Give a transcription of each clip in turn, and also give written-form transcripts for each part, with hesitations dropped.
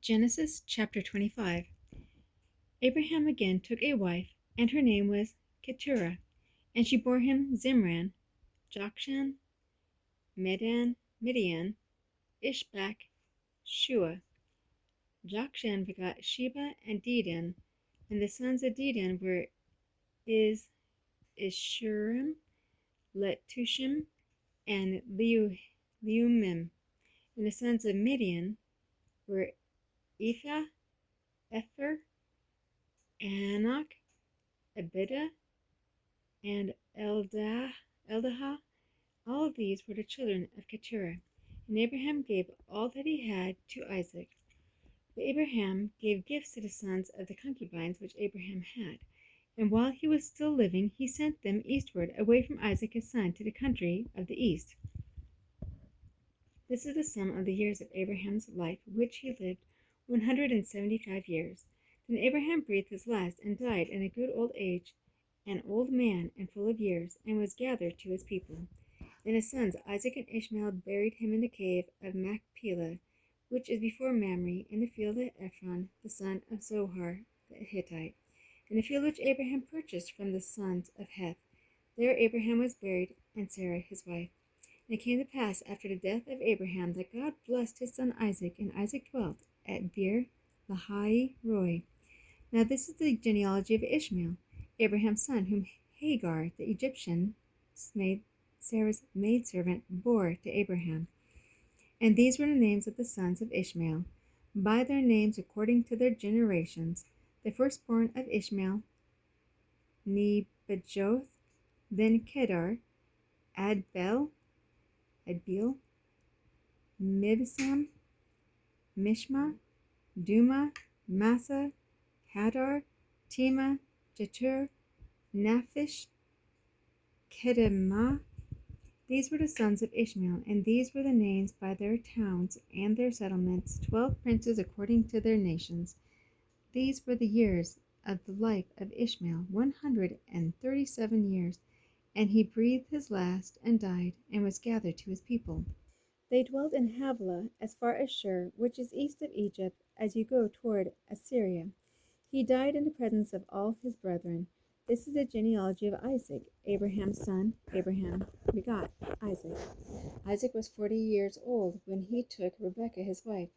Genesis chapter 25. Abraham again took a wife, and her name was Keturah, and she bore him Zimran, Jokshan, Midian, Ishbak, Shua. Jokshan begot Sheba and Dedan, and the sons of Dedan were Ishurim, Letushim, and Leumim. And the sons of Midian were Ephah, Epher, Anak, Abida, and Eldaah. All of these were the children of Keturah. And Abraham gave all that he had to Isaac. But Abraham gave gifts to the sons of the concubines which Abraham had. And while he was still living, he sent them eastward, away from Isaac his son, to the country of the east. This is the sum of the years of Abraham's life, which he lived 175 years. Then Abraham breathed his last, and died in a good old age, an old man and full of years, and was gathered to his people. And his sons Isaac and Ishmael buried him in the cave of Machpelah, which is before Mamre, in the field of Ephron, the son of Zohar the Hittite, in the field which Abraham purchased from the sons of Heth. There Abraham was buried, and Sarah his wife. And it came to pass after the death of Abraham that God blessed his son Isaac, and Isaac dwelt at Beer Lahai Roi. Now this is the genealogy of Ishmael, Abraham's son, whom Hagar the Egyptian, Sarah's maidservant, bore to Abraham. And these were the names of the sons of Ishmael, by their names according to their generations. The firstborn of Ishmael, Nebajoth, then Kedar, Adbeel, Mibsam, Mishma, Duma, Massa, Hadar, Tema, Jetur, Naphish, Kedemah. These were the sons of Ishmael, and these were the names by their towns and their settlements, 12 princes according to their nations. These were the years of the life of Ishmael, 137 years, and he breathed his last and died, and was gathered to his people. They dwelt in Havilah, as far as Shur, which is east of Egypt, as you go toward Assyria. He died in the presence of all his brethren. This is the genealogy of Isaac, Abraham's son. Abraham begot Isaac. Isaac was 40 years old when he took Rebekah his wife,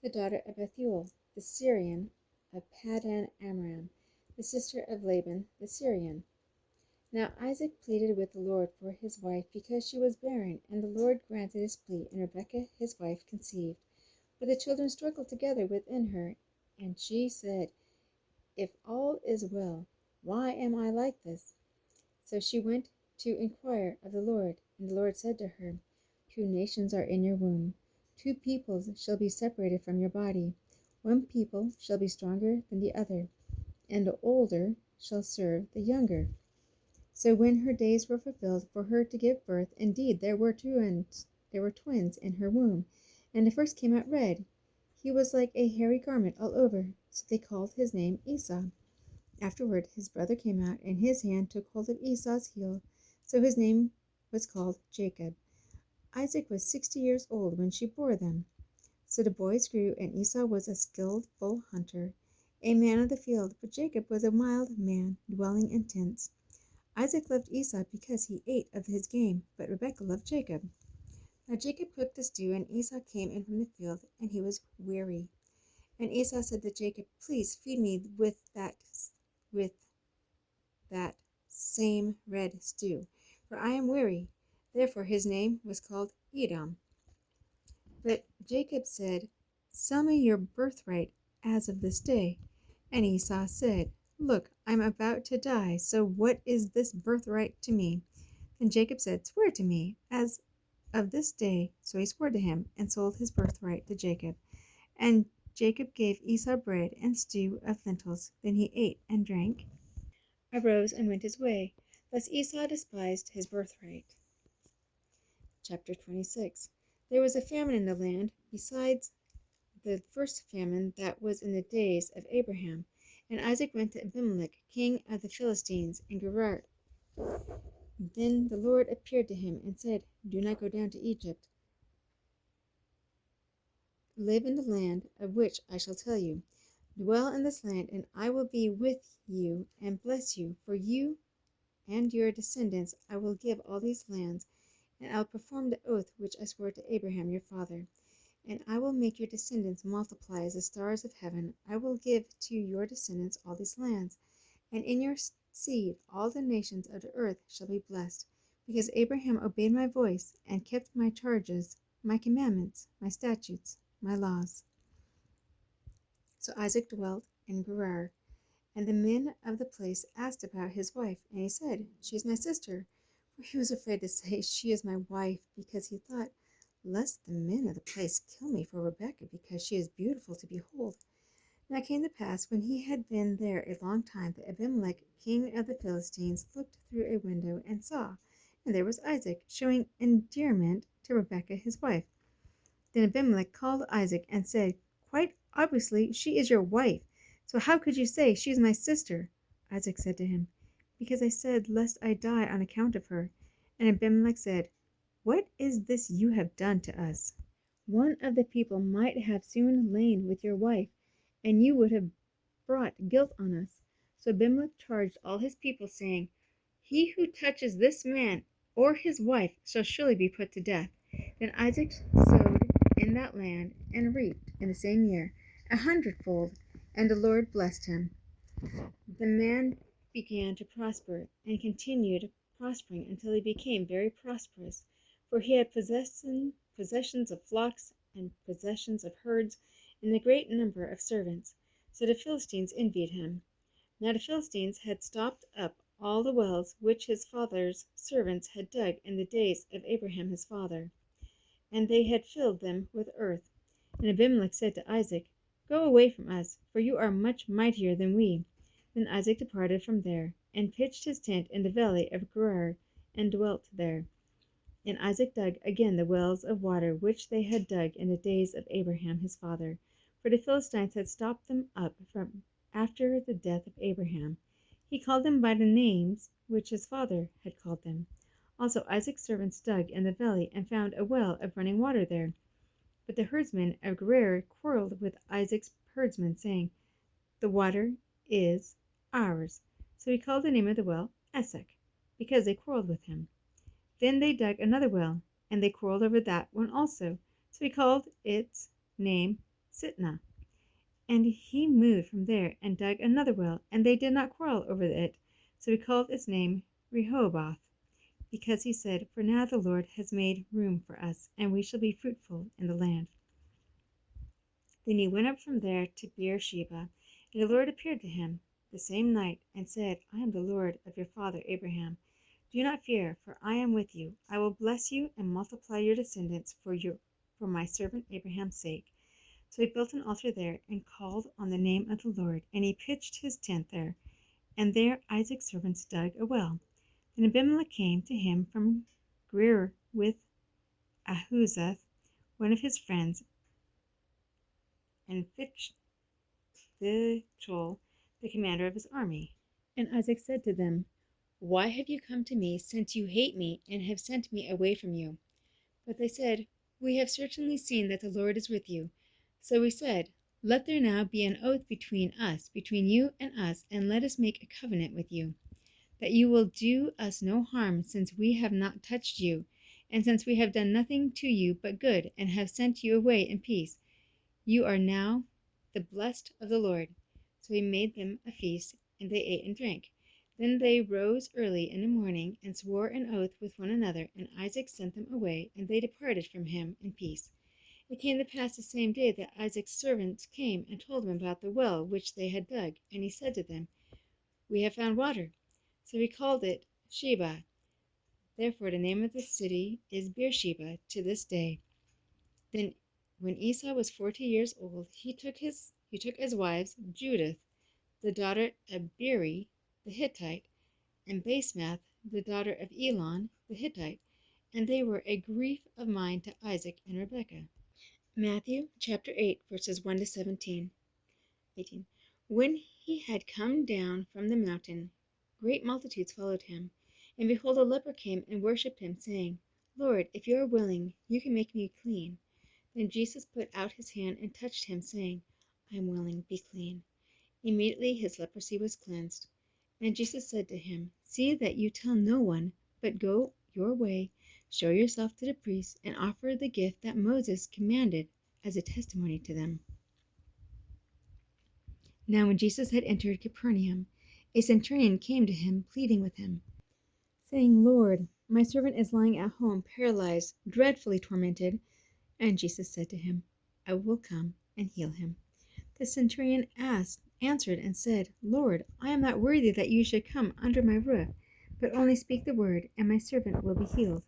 the daughter of Bethuel, the Syrian, of Paddan Aram, the sister of Laban the Syrian. Now Isaac pleaded with the Lord for his wife, because she was barren, and the Lord granted his plea, and Rebekah his wife conceived. But the children struggled together within her, and she said, "If all is well, why am I like this?" So she went to inquire of the Lord, and the Lord said to her, 2 nations are in your womb, 2 peoples shall be separated from your body. One people shall be stronger than the other, and the older shall serve the younger. So when her days were fulfilled for her to give birth, indeed there were twins in her womb, and the first came out red. He was like a hairy garment all over, so they called his name Esau. Afterward his brother came out, and his hand took hold of Esau's heel, so his name was called Jacob. Isaac was 60 years old when she bore them. So the boys grew, and Esau was a skillful hunter, a man of the field, but Jacob was a wild man, dwelling in tents. Isaac loved Esau because he ate of his game, but Rebekah loved Jacob. Now Jacob cooked the stew, and Esau came in from the field, and he was weary. And Esau said to Jacob, "Please feed me with that same red stew, for I am weary." Therefore his name was called Edom. But Jacob said, "Sell me your birthright as of this day." And Esau said, "Look, I'm about to die, so what is this birthright to me?" Then Jacob said, "Swear to me as of this day." So he swore to him, and sold his birthright to Jacob. And Jacob gave Esau bread and stew of lentils. Then he ate and drank, arose, and went his way. Thus Esau despised his birthright. Chapter 26. There was a famine in the land, besides the first famine that was in the days of Abraham. And Isaac went to Abimelech, king of the Philistines, in Gerar. Then the Lord appeared to him and said, "Do not go down to Egypt. live in the land of which I shall tell you. Dwell in this land, and I will be with you and bless you. For you and your descendants I will give all these lands, and I will perform the oath which I swore to Abraham your father. And I will make your descendants multiply as the stars of heaven. I will give to your descendants all these lands, and in your seed all the nations of the earth shall be blessed, because Abraham obeyed my voice and kept my charges, my commandments, my statutes, my laws. So Isaac dwelt in Gerar, and the men of the place asked about his wife, and he said, She is my sister. For he was afraid to say, She is my wife, because he thought, Lest the men of the place kill me for Rebekah, because she is beautiful to behold. Now it came to pass, when he had been there a long time, that Abimelech, king of the Philistines, looked through a window and saw, and there was Isaac, showing endearment to Rebekah his wife. Then Abimelech called Isaac and said, Quite obviously, she is your wife. So how could you say, She is my sister? Isaac said to him, Because I said, Lest I die on account of her. And Abimelech said, What is this you have done to us? One of the people might have soon lain with your wife, and you would have brought guilt on us. So Abimelech charged all his people, saying, He who touches this man or his wife shall surely be put to death. Then Isaac sowed in that land and reaped in the same year 100-fold, and the Lord blessed him. The man began to prosper and continued prospering until he became very prosperous, for he had possessions of flocks and possessions of herds and a great number of servants. So the Philistines envied him. Now the Philistines had stopped up all the wells which his father's servants had dug in the days of Abraham his father, and they had filled them with earth. And Abimelech said to Isaac, Go away from us, for you are much mightier than we. Then Isaac departed from there, and pitched his tent in the valley of Gerar, and dwelt there. And Isaac dug again the wells of water which they had dug in the days of Abraham his father, for the Philistines had stopped them up from after the death of Abraham. He called them by the names which his father had called them. Also Isaac's servants dug in the valley and found a well of running water there. But the herdsmen of Gerar quarreled with Isaac's herdsmen, saying, The water is ours. So he called the name of the well Esek, because they quarreled with him. Then they dug another well, and they quarreled over that one also. So he called its name Sitnah. And he moved from there and dug another well, and they did not quarrel over it. So he called its name Rehoboth, because he said, For now the Lord has made room for us, and we shall be fruitful in the land. Then he went up from there to Beersheba, and the Lord appeared to him the same night, and said, I am the Lord of your father Abraham. Do not fear, for I am with you. I will bless you and multiply your descendants for my servant Abraham's sake. So he built an altar there and called on the name of the Lord, and he pitched his tent there. And there Isaac's servants dug a well. Then Abimelech came to him from Gerar with Ahuzzath, one of his friends, and Phichol, the commander of his army. And Isaac said to them, Why have you come to me, since you hate me and have sent me away from you? But they said, We have certainly seen that the Lord is with you. So we said, Let there now be an oath between us, between you and us, and let us make a covenant with you, that you will do us no harm, since we have not touched you, and since we have done nothing to you but good, and have sent you away in peace. You are now the blessed of the Lord. So he made them a feast, and they ate and drank. Then they rose early in the morning, and swore an oath with one another, and Isaac sent them away, and they departed from him in peace. It came to pass the same day that Isaac's servants came and told him about the well which they had dug, and he said to them, We have found water. So he called it Sheba. Therefore the name of the city is Beersheba to this day. Then when Esau was 40 years old, he took as wives Judith, the daughter of Beeri the Hittite, and Basemath, the daughter of Elon the Hittite, and they were a grief of mind to Isaac and Rebekah. Matthew chapter 8, verses 1 to 17. 18. When he had come down from the mountain, great multitudes followed him. And behold, a leper came and worshipped him, saying, Lord, if you are willing, you can make me clean. Then Jesus put out his hand and touched him, saying, I am willing, be clean. Immediately his leprosy was cleansed. And Jesus said to him, See that you tell no one, but go your way, show yourself to the priests, and offer the gift that Moses commanded as a testimony to them. Now when Jesus had entered Capernaum, a centurion came to him, pleading with him, saying, Lord, my servant is lying at home, paralyzed, dreadfully tormented. And Jesus said to him, I will come and heal him. The centurion answered and said, Lord, I am not worthy that you should come under my roof, but only speak the word, and my servant will be healed.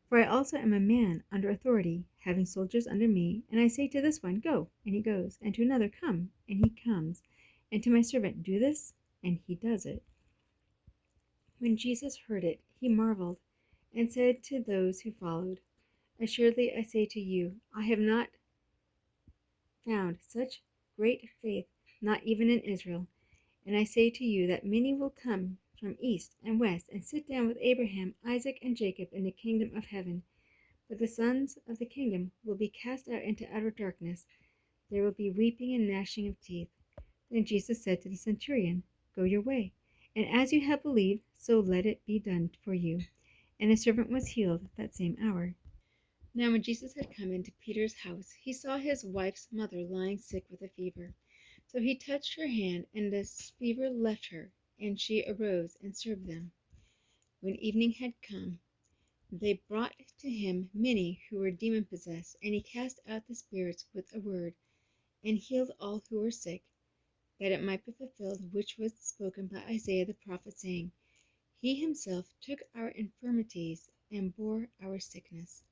For I also am a man under authority, having soldiers under me, and I say to this one, Go, and he goes, and to another, Come, and he comes, and to my servant, Do this, and he does it. When Jesus heard it, he marveled, and said to those who followed, Assuredly I say to you, I have not found such great faith, not even in Israel. And I say to you that many will come from east and west and sit down with Abraham, Isaac, and Jacob in the kingdom of heaven. But the sons of the kingdom will be cast out into outer darkness. There will be weeping and gnashing of teeth. Then Jesus said to the centurion, Go your way, and as you have believed, so let it be done for you. And his servant was healed that same hour. Now when Jesus had come into Peter's house, he saw his wife's mother lying sick with a fever. So he touched her hand, and the fever left her, and she arose and served them. When evening had come, they brought to him many who were demon-possessed, and he cast out the spirits with a word, and healed all who were sick, that it might be fulfilled which was spoken by Isaiah the prophet, saying, He himself took our infirmities and bore our sickness.